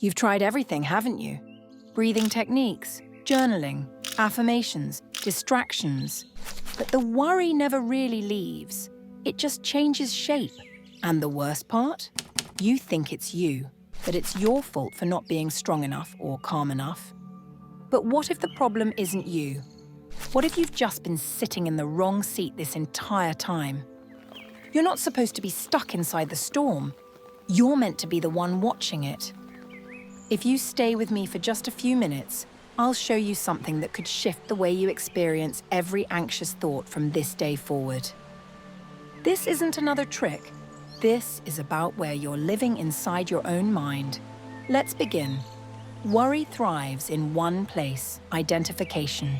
You've tried everything, haven't you? Breathing techniques, journaling, affirmations, distractions. But the worry never really leaves. It just changes shape. And the worst part? You think it's you, that it's your fault for not being strong enough or calm enough. But what if the problem isn't you? What if you've just been sitting in the wrong seat this entire time? You're not supposed to be stuck inside the storm. You're meant to be the one watching it. If you stay with me for just a few minutes, I'll show you something that could shift the way you experience every anxious thought from this day forward. This isn't another trick. This is about where you're living inside your own mind. Let's begin. Worry thrives in one place: identification.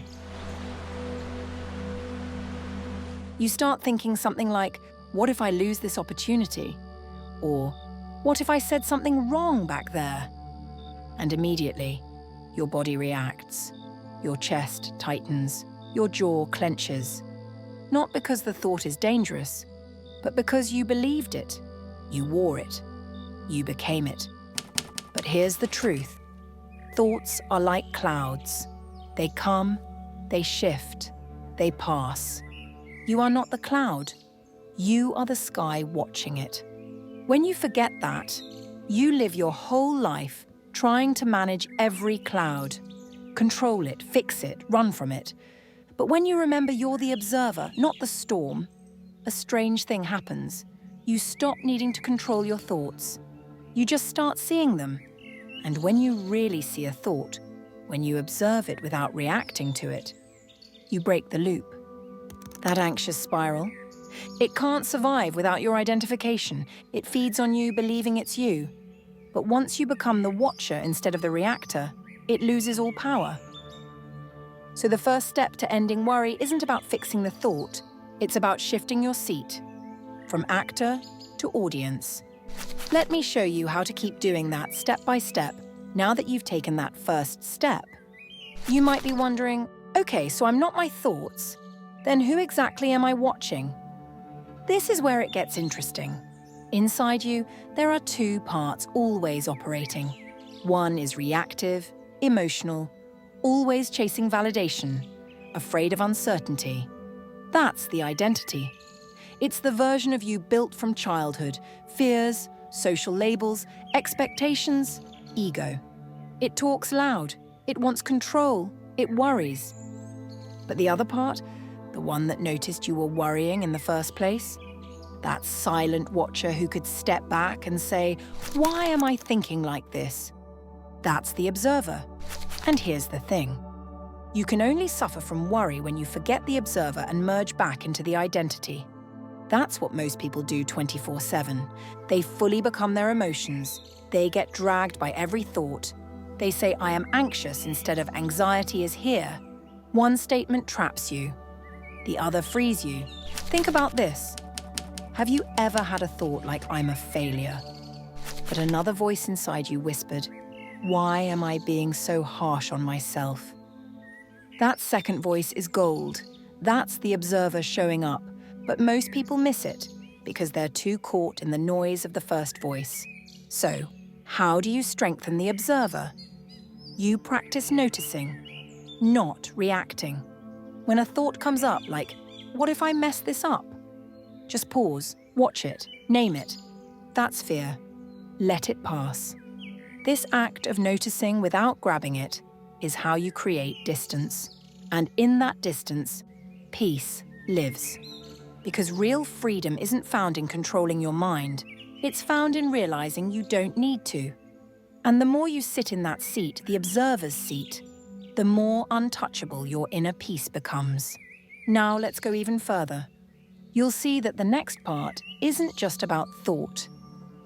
You start thinking something like, what if I lose this opportunity? Or, what if I said something wrong back there? And immediately, your body reacts. Your chest tightens, your jaw clenches. Not because the thought is dangerous, but because you believed it. You wore it. You became it. But here's the truth. Thoughts are like clouds. They come, they shift, they pass. You are not the cloud. You are the sky watching it. When you forget that, you live your whole life trying to manage every cloud. Control it, fix it, run from it. But when you remember you're the observer, not the storm, a strange thing happens. You stop needing to control your thoughts. You just start seeing them. And when you really see a thought, when you observe it without reacting to it, you break the loop. That anxious spiral, it can't survive without your identification. It feeds on you believing it's you. But once you become the watcher instead of the reactor, it loses all power. So the first step to ending worry isn't about fixing the thought, it's about shifting your seat, from actor to audience. Let me show you how to keep doing that step by step, now that you've taken that first step. You might be wondering, okay, so I'm not my thoughts. Then who exactly am I watching? This is where it gets interesting. Inside you, there are two parts always operating. One is reactive, emotional, always chasing validation, afraid of uncertainty. That's the identity. It's the version of you built from childhood, fears, social labels, expectations, ego. It talks loud, it wants control, it worries. But the other part, the one that noticed you were worrying in the first place, that silent watcher who could step back and say, why am I thinking like this? That's the observer. And here's the thing. You can only suffer from worry when you forget the observer and merge back into the identity. That's what most people do 24/7. They fully become their emotions. They get dragged by every thought. They say, I am anxious instead of anxiety is here. One statement traps you. The other frees you. Think about this. Have you ever had a thought like, I'm a failure? But another voice inside you whispered, why am I being so harsh on myself? That second voice is gold. That's the observer showing up. But most people miss it because they're too caught in the noise of the first voice. So, how do you strengthen the observer? You practice noticing, not reacting. When a thought comes up like, what if I mess this up? Just pause, watch it, name it. That's fear. Let it pass. This act of noticing without grabbing it is how you create distance. And in that distance, peace lives. Because real freedom isn't found in controlling your mind. It's found in realizing you don't need to. And the more you sit in that seat, the observer's seat, the more untouchable your inner peace becomes. Now let's go even further. You'll see that the next part isn't just about thought.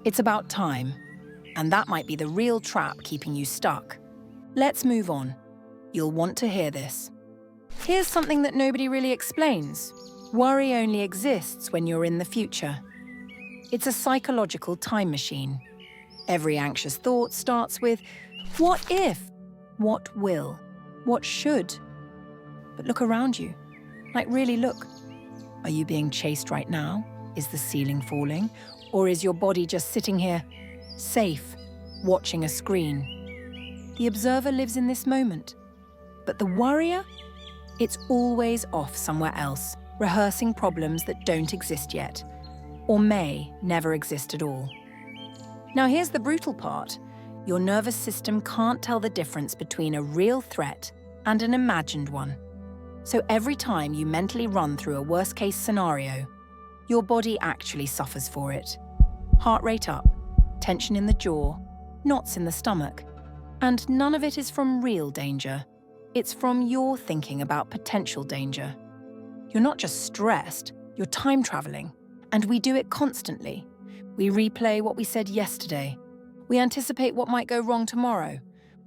It's about time. And that might be the real trap keeping you stuck. Let's move on. You'll want to hear this. Here's something that nobody really explains. Worry only exists when you're in the future. It's a psychological time machine. Every anxious thought starts with, what if? What will? What should? But look around you. Like, really look. Are you being chased right now? Is the ceiling falling? Or is your body just sitting here, safe, watching a screen. The observer lives in this moment. But the worrier? It's always off somewhere else, rehearsing problems that don't exist yet, or may never exist at all. Now here's the brutal part. Your nervous system can't tell the difference between a real threat and an imagined one. So every time you mentally run through a worst-case scenario, your body actually suffers for it. Heart rate up, tension in the jaw, knots in the stomach. And none of it is from real danger. It's from your thinking about potential danger. You're not just stressed, you're time traveling. And we do it constantly. We replay what we said yesterday. We anticipate what might go wrong tomorrow.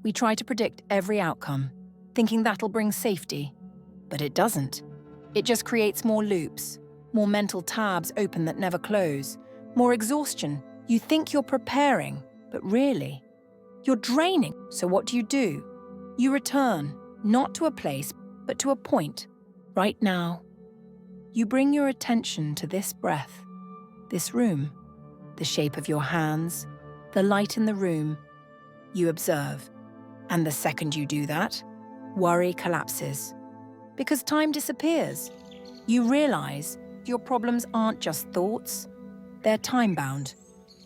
We try to predict every outcome, thinking that'll bring safety. But it doesn't. It just creates more loops, more mental tabs open that never close, more exhaustion. You think you're preparing, but really, you're draining. So what do? You return, not to a place, but to a point, right now. You bring your attention to this breath, this room, the shape of your hands, the light in the room. You observe. And the second you do that, worry collapses. Because time disappears. You realize your problems aren't just thoughts, they're time-bound.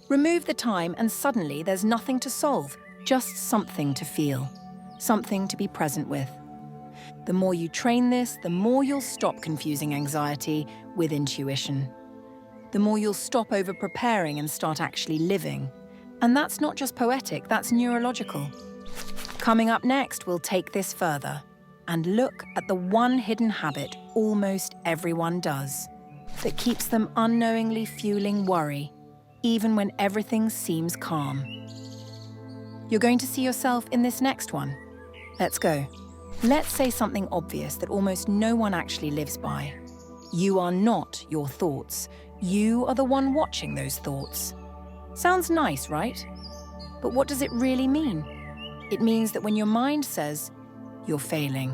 Remove the time and suddenly there's nothing to solve, just something to feel, something to be present with. The more you train this, the more you'll stop confusing anxiety with intuition. The more you'll stop over-preparing and start actually living. And that's not just poetic, that's neurological. Coming up next, we'll take this further and look at the one hidden habit almost everyone does that keeps them unknowingly fueling worry, even when everything seems calm. You're going to see yourself in this next one. Let's go. Let's say something obvious that almost no one actually lives by. You are not your thoughts. You are the one watching those thoughts. Sounds nice, right? But what does it really mean? It means that when your mind says, you're failing,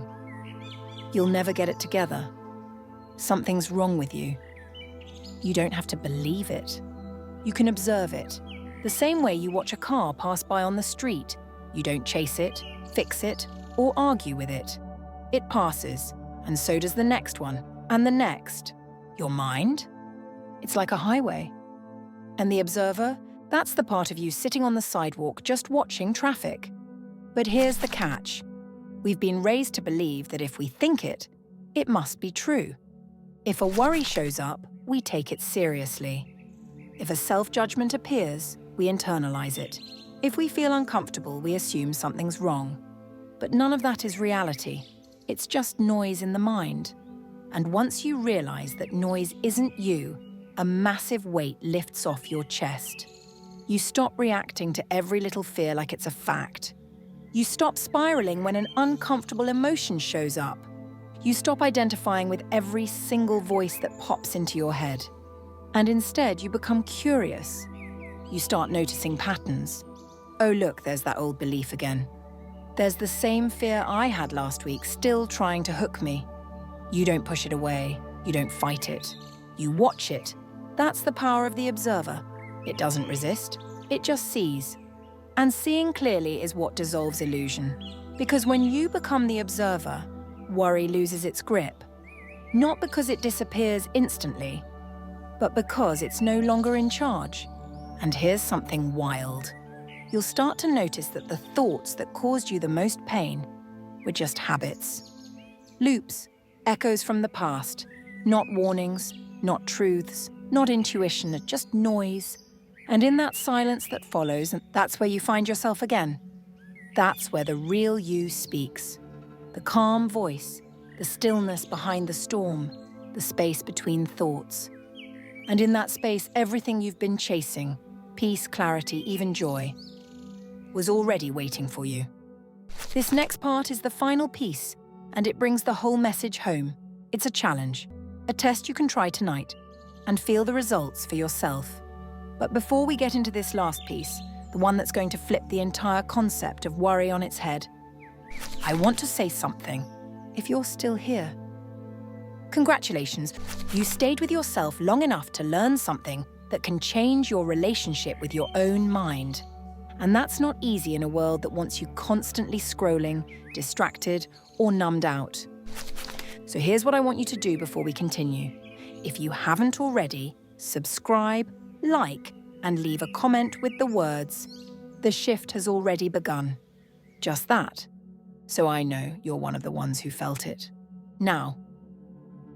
you'll never get it together, something's wrong with you, you don't have to believe it. You can observe it. The same way you watch a car pass by on the street. You don't chase it, fix it, or argue with it. It passes, and so does the next one, and the next. Your mind? It's like a highway. And the observer? That's the part of you sitting on the sidewalk just watching traffic. But here's the catch. We've been raised to believe that if we think it, it must be true. If a worry shows up, we take it seriously. If a self-judgment appears, we internalize it. If we feel uncomfortable, we assume something's wrong. But none of that is reality. It's just noise in the mind. And once you realize that noise isn't you, a massive weight lifts off your chest. You stop reacting to every little fear like it's a fact. You stop spiraling when an uncomfortable emotion shows up. You stop identifying with every single voice that pops into your head. And instead, you become curious. You start noticing patterns. Oh, look, there's that old belief again. There's the same fear I had last week still trying to hook me. You don't push it away. You don't fight it. You watch it. That's the power of the observer. It doesn't resist. It just sees. And seeing clearly is what dissolves illusion. Because when you become the observer, worry loses its grip. Not because it disappears instantly, but because it's no longer in charge. And here's something wild. You'll start to notice that the thoughts that caused you the most pain were just habits. Loops, echoes from the past, not warnings, not truths, not intuition, just noise. And in that silence that follows, that's where you find yourself again. That's where the real you speaks. The calm voice, the stillness behind the storm, the space between thoughts. And in that space, everything you've been chasing, peace, clarity, even joy, was already waiting for you. This next part is the final piece, and it brings the whole message home. It's a challenge, a test you can try tonight, and feel the results for yourself. But before we get into this last piece, the one that's going to flip the entire concept of worry on its head, I want to say something, if you're still here. Congratulations, you stayed with yourself long enough to learn something that can change your relationship with your own mind. And that's not easy in a world that wants you constantly scrolling, distracted, or numbed out. So here's what I want you to do before we continue. If you haven't already, subscribe, like, and leave a comment with the words, "The shift has already begun." Just that. So I know you're one of the ones who felt it. Now,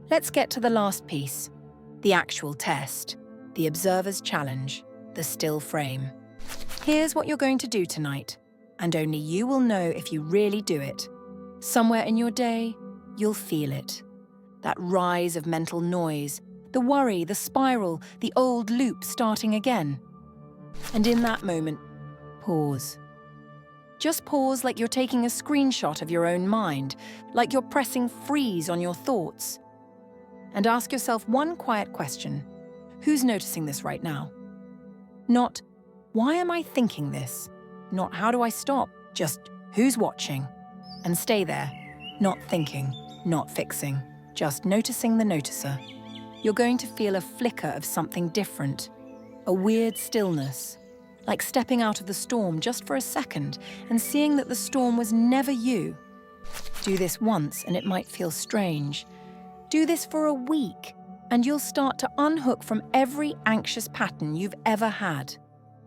let's get to the last piece, the actual test, the observer's challenge, the still frame. Here's what you're going to do tonight, and only you will know if you really do it. Somewhere in your day, you'll feel it. That rise of mental noise, the worry, the spiral, the old loop starting again. And in that moment, pause. Just pause like you're taking a screenshot of your own mind, like you're pressing freeze on your thoughts. And ask yourself one quiet question. Who's noticing this right now? Not, why am I thinking this? Not, how do I stop? Just, who's watching? And stay there, not thinking, not fixing, just noticing the noticer. You're going to feel a flicker of something different, a weird stillness, like stepping out of the storm just for a second and seeing that the storm was never you. Do this once and it might feel strange. Do this for a week and you'll start to unhook from every anxious pattern you've ever had.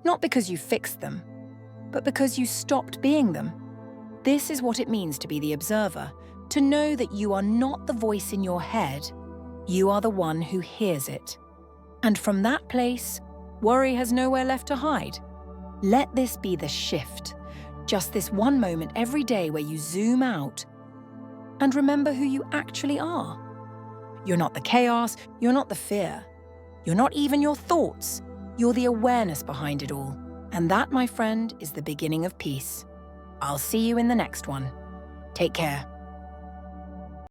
Not because you fixed them, but because you stopped being them. This is what it means to be the observer, to know that you are not the voice in your head, you are the one who hears it. And from that place, worry has nowhere left to hide. Let this be the shift, just this one moment every day where you zoom out and remember who you actually are. You're not the chaos, you're not the fear. You're not even your thoughts. You're the awareness behind it all. And that, my friend, is the beginning of peace. I'll see you in the next one. Take care.